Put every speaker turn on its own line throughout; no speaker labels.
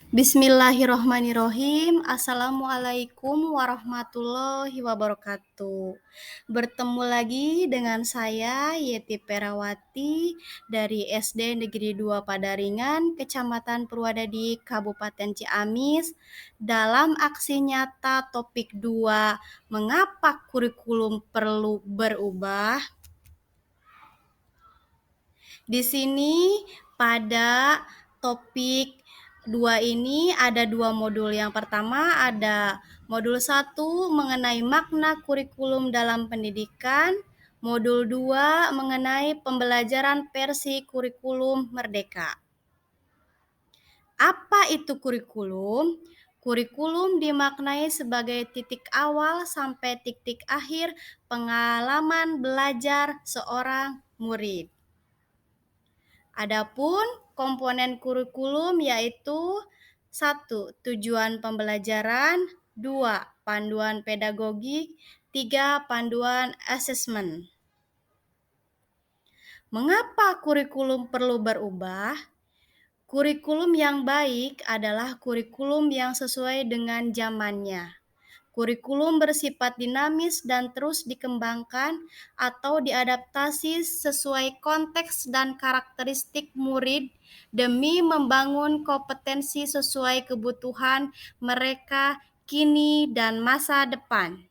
Bismillahirrohmanirrohim. Assalamualaikum warahmatullahi wabarakatuh. Bertemu lagi dengan saya Yeti Perawati dari SD Negeri 2 Padaringan, Kecamatan Purwadadi, Kabupaten Ciamis, dalam aksi nyata topik 2, mengapa kurikulum perlu berubah? Di sini pada topik 2 ini ada 2 modul. Yang pertama ada modul 1 mengenai makna kurikulum dalam pendidikan, modul 2 mengenai pembelajaran versi kurikulum merdeka. Apa itu kurikulum? Kurikulum dimaknai sebagai titik awal sampai titik akhir pengalaman belajar seorang murid. Adapun komponen kurikulum yaitu 1. Tujuan pembelajaran, 2. Panduan pedagogik, 3. Panduan asesmen. Mengapa kurikulum perlu berubah? Kurikulum yang baik adalah kurikulum yang sesuai dengan zamannya. Kurikulum bersifat dinamis dan terus dikembangkan atau diadaptasi sesuai konteks dan karakteristik murid demi membangun kompetensi sesuai kebutuhan mereka kini dan masa depan.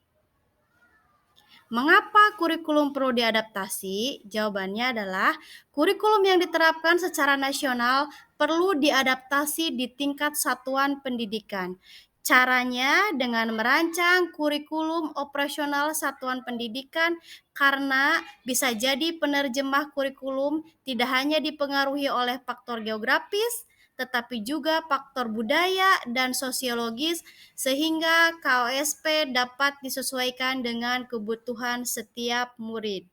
Mengapa kurikulum perlu diadaptasi? Jawabannya adalah kurikulum yang diterapkan secara nasional perlu diadaptasi di tingkat satuan pendidikan. Caranya dengan merancang kurikulum operasional satuan pendidikan karena bisa jadi penerjemah kurikulum tidak hanya dipengaruhi oleh faktor geografis, tetapi juga faktor budaya dan sosiologis sehingga KOSP dapat disesuaikan dengan kebutuhan setiap murid.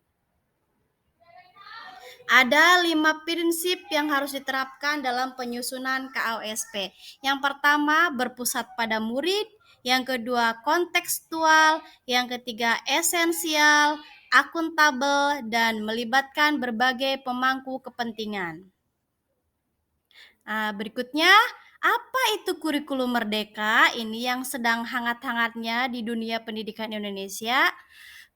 Ada 5 prinsip yang harus diterapkan dalam penyusunan KOSP. Yang pertama, berpusat pada murid. Yang kedua, kontekstual. Yang ketiga, esensial, akuntabel, dan melibatkan berbagai pemangku kepentingan. Berikutnya, apa itu kurikulum merdeka? Ini yang sedang hangat-hangatnya di dunia pendidikan Indonesia.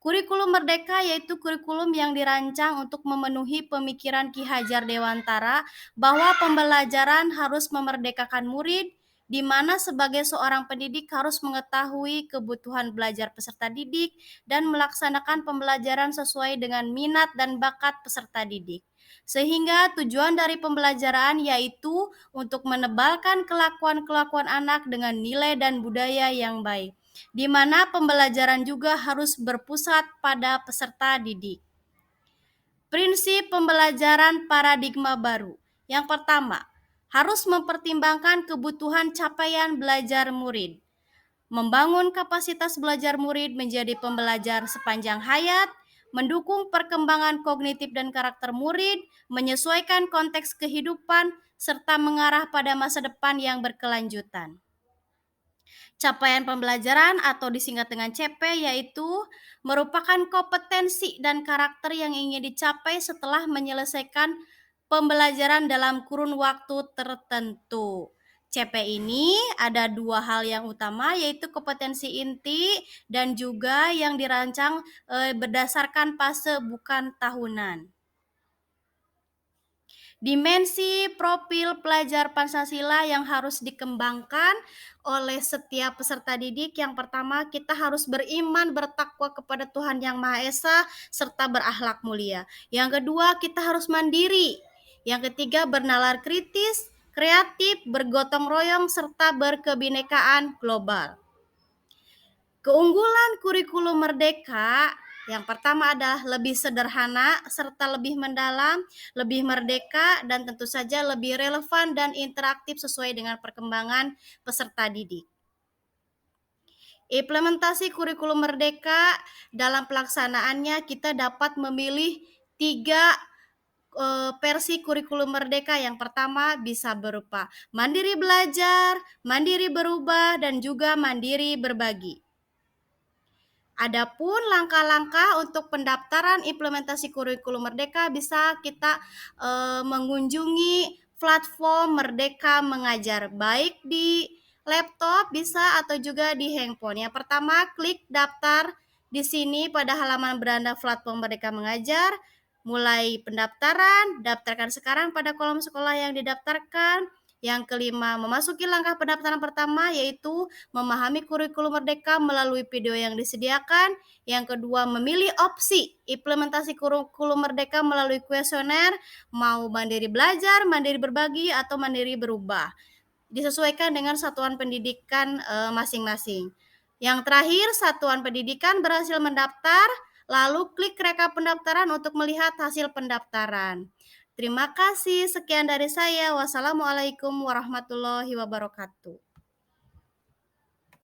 Kurikulum merdeka yaitu kurikulum yang dirancang untuk memenuhi pemikiran Ki Hajar Dewantara bahwa pembelajaran harus memerdekakan murid, di mana sebagai seorang pendidik harus mengetahui kebutuhan belajar peserta didik dan melaksanakan pembelajaran sesuai dengan minat dan bakat peserta didik. Sehingga tujuan dari pembelajaran yaitu untuk menebalkan kelakuan-kelakuan anak dengan nilai dan budaya yang baik, di mana pembelajaran juga harus berpusat pada peserta didik. Prinsip pembelajaran paradigma baru. Yang pertama, harus mempertimbangkan kebutuhan capaian belajar murid. Membangun kapasitas belajar murid menjadi pembelajar sepanjang hayat, mendukung perkembangan kognitif dan karakter murid, menyesuaikan konteks kehidupan, serta mengarah pada masa depan yang berkelanjutan. Capaian pembelajaran atau disingkat dengan CP yaitu merupakan kompetensi dan karakter yang ingin dicapai setelah menyelesaikan pembelajaran dalam kurun waktu tertentu. CP ini ada 2 hal yang utama yaitu kompetensi inti dan juga yang dirancang berdasarkan fase bukan tahunan. Dimensi profil pelajar Pancasila yang harus dikembangkan oleh setiap peserta didik. Yang pertama, kita harus beriman, bertakwa kepada Tuhan Yang Maha Esa, serta berakhlak mulia. Yang kedua, kita harus mandiri. Yang ketiga, bernalar kritis, kreatif, bergotong royong, serta berkebinekaan global. Keunggulan kurikulum merdeka yang pertama adalah lebih sederhana serta lebih mendalam, lebih merdeka, dan tentu saja lebih relevan dan interaktif sesuai dengan perkembangan peserta didik. Implementasi kurikulum merdeka dalam pelaksanaannya kita dapat memilih 3 versi kurikulum merdeka. Yang pertama bisa berupa mandiri belajar, mandiri berubah, dan juga mandiri berbagi. Adapun langkah-langkah untuk pendaftaran implementasi kurikulum merdeka bisa kita mengunjungi platform Merdeka Mengajar, baik di laptop bisa atau juga di handphone. Yang pertama, klik daftar di sini pada halaman beranda platform Merdeka Mengajar, mulai pendaftaran, daftarkan sekarang pada kolom sekolah yang didaftarkan. Yang kelima, memasuki langkah pendaftaran pertama yaitu memahami kurikulum Merdeka melalui video yang disediakan. Yang kedua, memilih opsi implementasi kurikulum Merdeka melalui kuesioner, mau mandiri belajar, mandiri berbagi, atau mandiri berubah. Disesuaikan dengan satuan pendidikan masing-masing. Yang terakhir, satuan pendidikan berhasil mendaftar, lalu klik rekap pendaftaran untuk melihat hasil pendaftaran. Terima kasih, sekian dari saya. Wassalamualaikum warahmatullahi wabarakatuh.